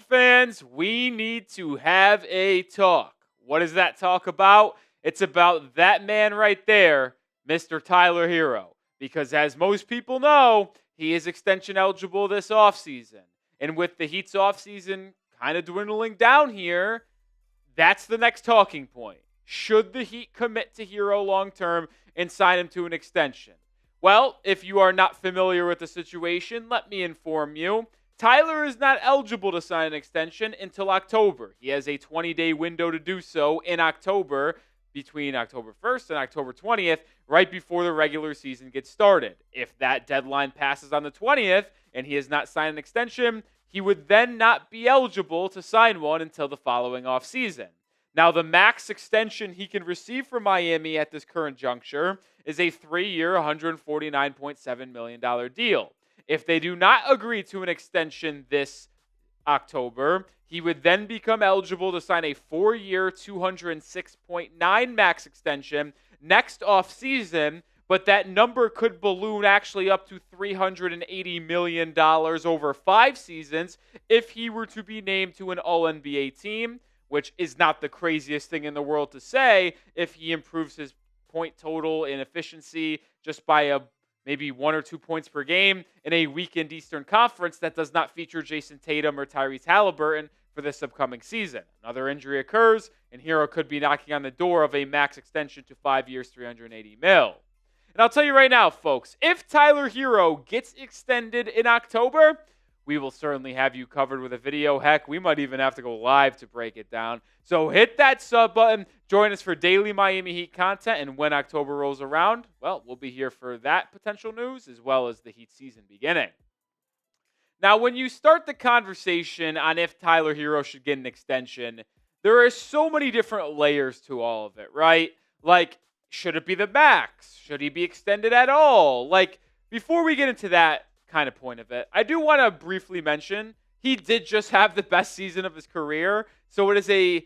fans, we need to have a talk. What is that talk about? It's about that man right there, Mr. Tyler Herro. Because as most people know, he is extension eligible this offseason. And with the Heat's offseason kind of dwindling down here, that's the next talking point. Should the Heat commit to Herro long term and sign him to an extension? Well, if you are not familiar with the situation, let me inform you. Tyler is not eligible to sign an extension until October. He has a 20-day window to do so in October, between October 1st and October 20th, right before the regular season gets started. If that deadline passes on the 20th and he has not signed an extension, he would then not be eligible to sign one until the following offseason. Now, the max extension he can receive from Miami at this current juncture is a 3-year, $149.7 million deal. If they do not agree to an extension this October, he would then become eligible to sign a 4-year, $206.9 max extension next offseason, but that number could balloon actually up to $380 million over 5 seasons if he were to be named to an All-NBA team, which is not the craziest thing in the world to say if he improves his point total and efficiency just by maybe 1 or 2 points per game in a weakened Eastern Conference that does not feature Jason Tatum or Tyrese Halliburton for this upcoming season. Another injury occurs, and Herro could be knocking on the door of a max extension to 5 years, $380 million. And I'll tell you right now, folks, if Tyler Herro gets extended in October, we will certainly have you covered with a video. Heck, we might even have to go live to break it down. So hit that sub button. Join us for daily Miami Heat content. And when October rolls around, well, we'll be here for that potential news as well as the Heat season beginning. Now, when you start the conversation on if Tyler Herro should get an extension, there are so many different layers to all of it, right? Like, should it be the max? Should he be extended at all? Like, before we get into that kind of point of it, I do want to briefly mention he did just have the best season of his career. So it is a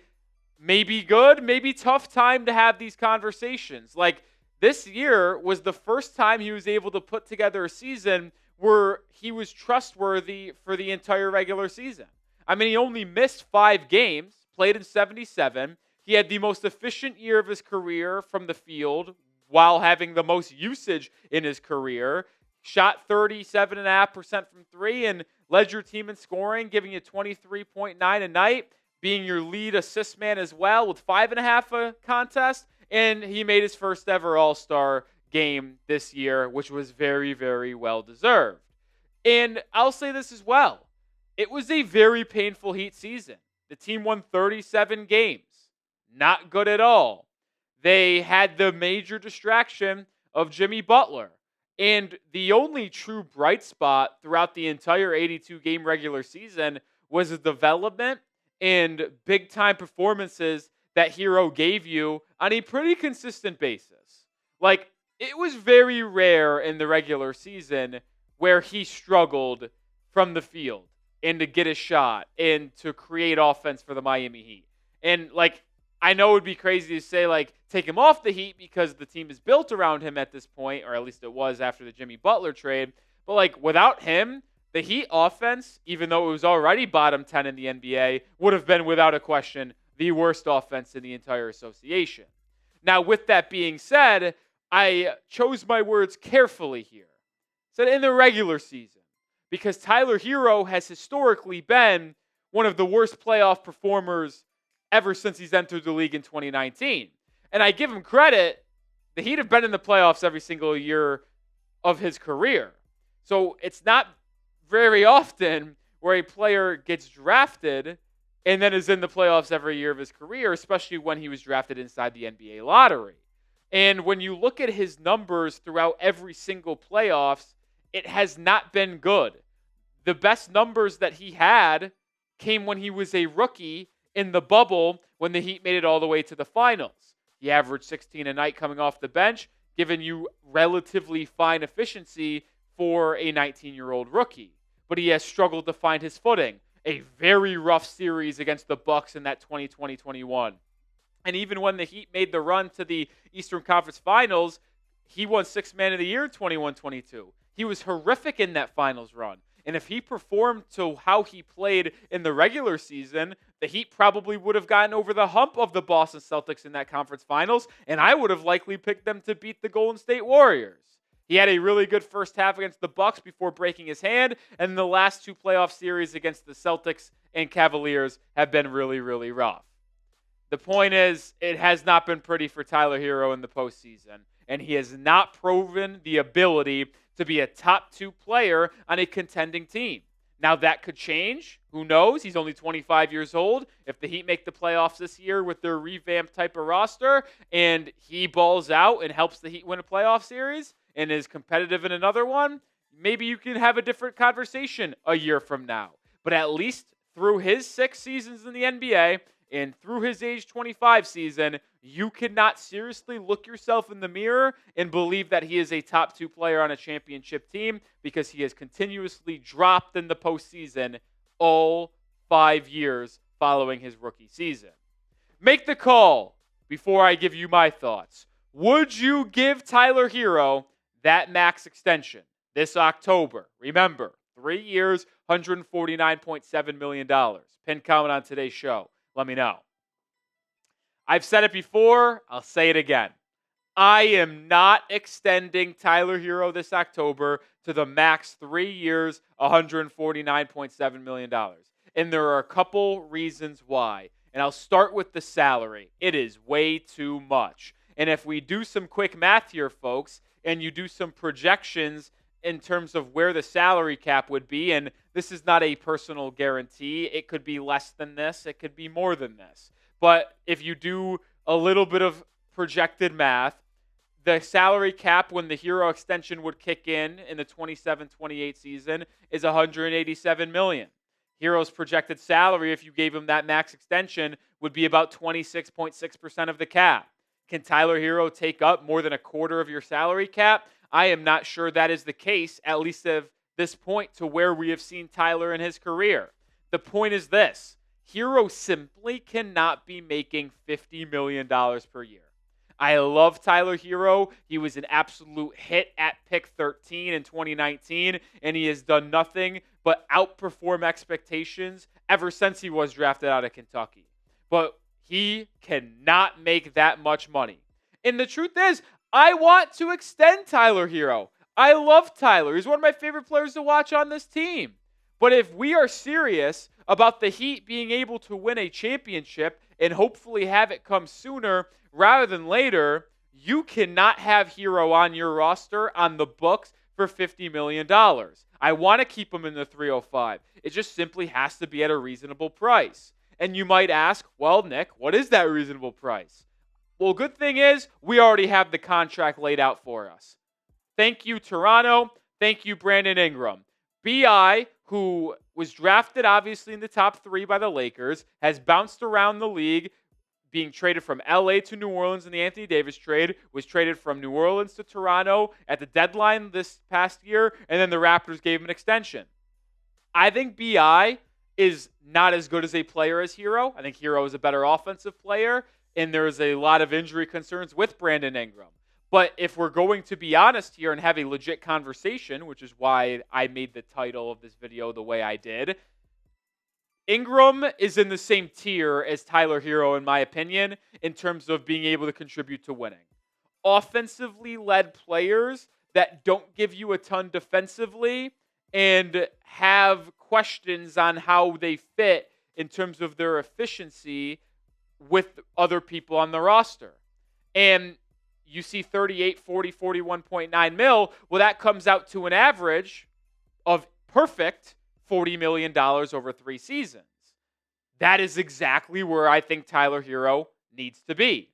maybe good, maybe tough time to have these conversations. Like, this year was the first time he was able to put together a season where he was trustworthy for the entire regular season. I mean, he only missed 5 games, played in 77. He had the most efficient year of his career from the field while having the most usage in his career. Shot 37.5% from 3 and led your team in scoring, giving you 23.9 a night, being your lead assist man as well with 5.5 a contest. And he made his first ever All-Star game this year, which was very, very well deserved. And I'll say this as well. It was a very painful Heat season. The team won 37 games. Not good at all. They had the major distraction of Jimmy Butler. And the only true bright spot throughout the entire 82-game regular season was the development and big-time performances that Herro gave you on a pretty consistent basis. Like, it was very rare in the regular season where he struggled from the field and to get a shot and to create offense for the Miami Heat. And, like, I know it would be crazy to say, like, take him off the Heat because the team is built around him at this point, or at least it was after the Jimmy Butler trade. But, like, without him, the Heat offense, even though it was already bottom 10 in the NBA, would have been, without a question, the worst offense in the entire association. Now, with that being said, I chose my words carefully here. Said in the regular season, because Tyler Herro has historically been one of the worst playoff performers ever since he's entered the league in 2019. And I give him credit. The Heat have been in the playoffs every single year of his career. So it's not very often where a player gets drafted and then is in the playoffs every year of his career, especially when he was drafted inside the NBA lottery. And when you look at his numbers throughout every single playoffs, it has not been good. The best numbers that he had came when he was a rookie in the bubble when the Heat made it all the way to the finals. He averaged 16 a night coming off the bench, giving you relatively fine efficiency for a 19-year-old rookie. But he has struggled to find his footing. A very rough series against the Bucks in that 2020-21. And even when the Heat made the run to the Eastern Conference Finals, he won Sixth Man of the Year in 21-22. He was horrific in that finals run. And if he performed to how he played in the regular season, the Heat probably would have gotten over the hump of the Boston Celtics in that conference finals, and I would have likely picked them to beat the Golden State Warriors. He had a really good first half against the Bucks before breaking his hand, and the last two playoff series against the Celtics and Cavaliers have been really, really rough. The point is, it has not been pretty for Tyler Herro in the postseason, and he has not proven the ability to be a top 2 player on a contending team. Now, that could change. Who knows? He's only 25 years old. If the Heat make the playoffs this year with their revamped type of roster and he balls out and helps the Heat win a playoff series and is competitive in another one, maybe you can have a different conversation a year from now. But at least through his 6 seasons in the NBA and through his age 25 season, you cannot seriously look yourself in the mirror and believe that he is a top 2 player on a championship team, because he has continuously dropped in the postseason all 5 years following his rookie season. Make the call before I give you my thoughts. Would you give Tyler Herro that max extension this October? Remember, 3 years, $149.7 million. Pin comment on today's show. Let me know. I've said it before. I'll say it again. I am not extending Tyler Herro this October to the max 3 years, $149.7 million. And there are a couple reasons why. And I'll start with the salary. It is way too much. And if we do some quick math here, folks, and you do some projections in terms of where the salary cap would be, and this is not a personal guarantee. It could be less than this. It could be more than this. But if you do a little bit of projected math, the salary cap when the Herro extension would kick in the 27-28 season is $187 million. Herro's projected salary, if you gave him that max extension, would be about 26.6% of the cap. Can Tyler Herro take up more than a quarter of your salary cap? I am not sure that is the case, at least at this point, to where we have seen Tyler in his career. The point is this. Herro simply cannot be making $50 million per year. I love Tyler Herro. He was an absolute hit at pick 13 in 2019, and he has done nothing but outperform expectations ever since he was drafted out of Kentucky. But he cannot make that much money. And the truth is, I want to extend Tyler Herro. I love Tyler. He's one of my favorite players to watch on this team. But if we are serious about the Heat being able to win a championship and hopefully have it come sooner rather than later, you cannot have Herro on your roster on the books for $50 million. I want to keep him in the 305. It just simply has to be at a reasonable price. And you might ask, well, Nick, what is that reasonable price? Well, good thing is we already have the contract laid out for us. Thank you, Toronto. Thank you, Brandon Ingram. B.I., who was drafted obviously in the top 3 by the Lakers, has bounced around the league, being traded from L.A. to New Orleans in the Anthony Davis trade, was traded from New Orleans to Toronto at the deadline this past year, and then the Raptors gave him an extension. I think B.I. is not as good as a player as Herro. I think Herro is a better offensive player, and there's a lot of injury concerns with Brandon Ingram. But if we're going to be honest here and have a legit conversation, which is why I made the title of this video the way I did, Ingram is in the same tier as Tyler Herro, in my opinion, in terms of being able to contribute to winning. Offensively led players that don't give you a ton defensively and have questions on how they fit in terms of their efficiency with other people on the roster. And you see 38, 40, 41.9 mil. Well, that comes out to an average of perfect $40 million over 3 seasons. That is exactly where I think Tyler Herro needs to be.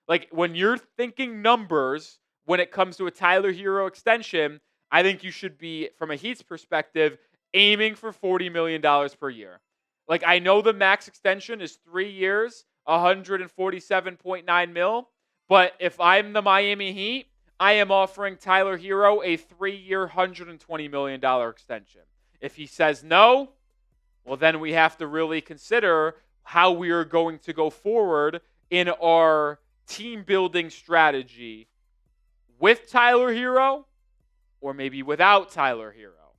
Like, when you're thinking numbers, when it comes to a Tyler Herro extension, I think you should be, from a Heat's perspective, aiming for $40 million per year. Like, I know the max extension is 3 years, 147.9 mil. But if I'm the Miami Heat, I am offering Tyler Herro a 3-year, $120 million extension. If he says no, well, then we have to really consider how we are going to go forward in our team-building strategy with Tyler Herro or maybe without Tyler Herro.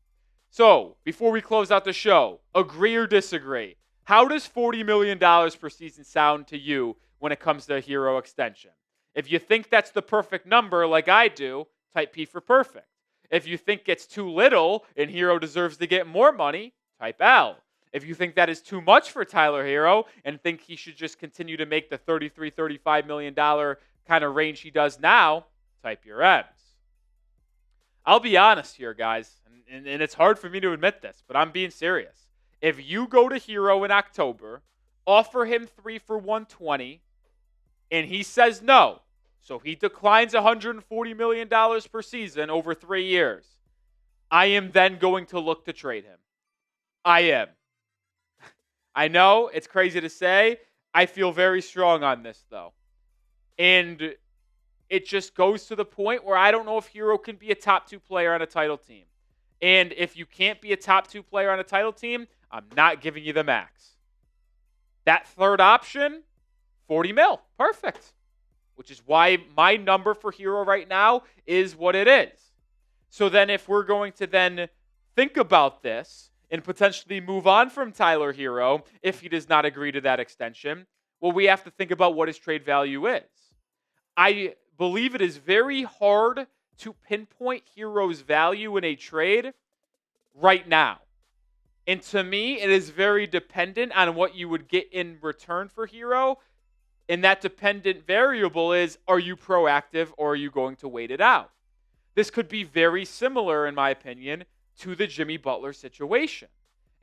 So, before we close out the show, agree or disagree? How does $40 million per season sound to you when it comes to Herro Extension? If you think that's the perfect number, like I do, type P for perfect. If you think it's too little and Herro deserves to get more money, type L. If you think that is too much for Tyler Herro and think he should just continue to make the $33, $35 million kind of range he does now, type your M's. I'll be honest here, guys, and it's hard for me to admit this, but I'm being serious. If you go to Herro in October, offer him 3 for 120, and he says no, so he declines $140 million per season over 3 years, I am then going to look to trade him. I am. I know it's crazy to say. I feel very strong on this, though. And it just goes to the point where I don't know if Herro can be a top 2 player on a title team. And if you can't be a top 2 player on a title team, I'm not giving you the max. That third option, 40 mil. Perfect. Which is why my number for Herro right now is what it is. So then if we're going to then think about this and potentially move on from Tyler Herro if he does not agree to that extension, well, we have to think about what his trade value is. I believe it is very hard to pinpoint Herro's value in a trade right now. And to me, it is very dependent on what you would get in return for Herro. And that dependent variable is, are you proactive or are you going to wait it out? This could be very similar, in my opinion, to the Jimmy Butler situation.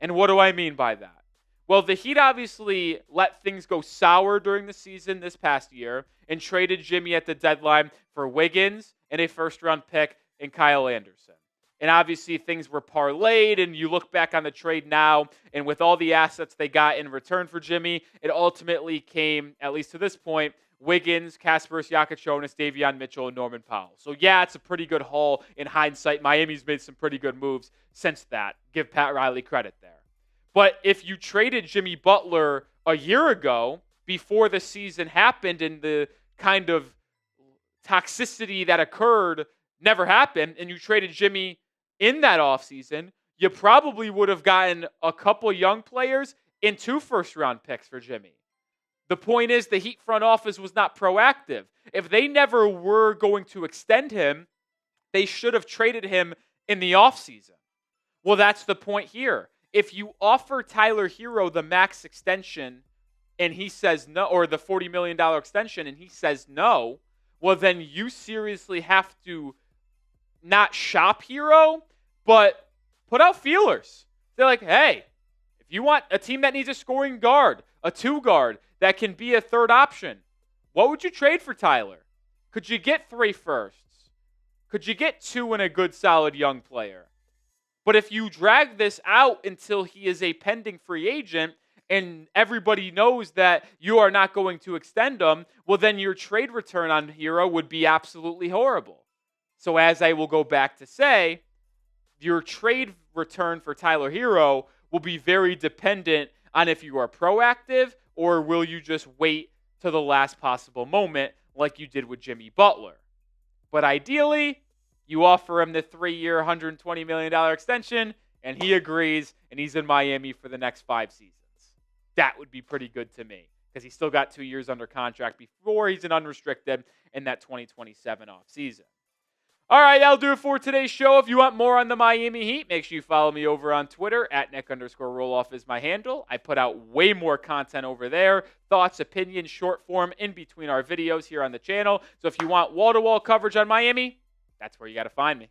And what do I mean by that? Well, the Heat obviously let things go sour during the season this past year and traded Jimmy at the deadline for Wiggins and a first-round pick in Kyle Anderson. And obviously things were parlayed, and you look back on the trade now, and with all the assets they got in return for Jimmy, it ultimately came, at least to this point, Wiggins, Kasparas Giacochonis, Davion Mitchell, and Norman Powell. So yeah, it's a pretty good haul in hindsight. Miami's made some pretty good moves since that. Give Pat Riley credit there. But if you traded Jimmy Butler a year ago, before the season happened and the kind of toxicity that occurred never happened, and you traded Jimmy in that offseason, you probably would have gotten a couple young players and 2 first-round picks for Jimmy. The point is the Heat front office was not proactive. If they never were going to extend him, they should have traded him in the offseason. Well, that's the point here. If you offer Tyler Herro the max extension and he says no, or the $40 million extension and he says no, well, then you seriously have to not shop Herro, but put out feelers. They're like, hey, if you want a team that needs a scoring guard, a 2 guard that can be a third option, what would you trade for Tyler? Could you get 3 firsts? Could you get 2 and a good, solid young player? But if you drag this out until he is a pending free agent and everybody knows that you are not going to extend him, well, then your trade return on Herro would be absolutely horrible. So as I will go back to say, your trade return for Tyler Herro will be very dependent on if you are proactive or will you just wait to the last possible moment like you did with Jimmy Butler. But ideally, you offer him the 3-year, $120 million extension, and he agrees, and he's in Miami for the next 5 seasons. That would be pretty good to me because he's still got 2 years under contract before he's an unrestricted in that 2027 offseason. All right, that'll do it for today's show. If you want more on the Miami Heat, make sure you follow me over on Twitter. @Nic_Rohloff is my handle. I put out way more content over there. Thoughts, opinions, short form in between our videos here on the channel. So if you want wall-to-wall coverage on Miami, that's where you got to find me.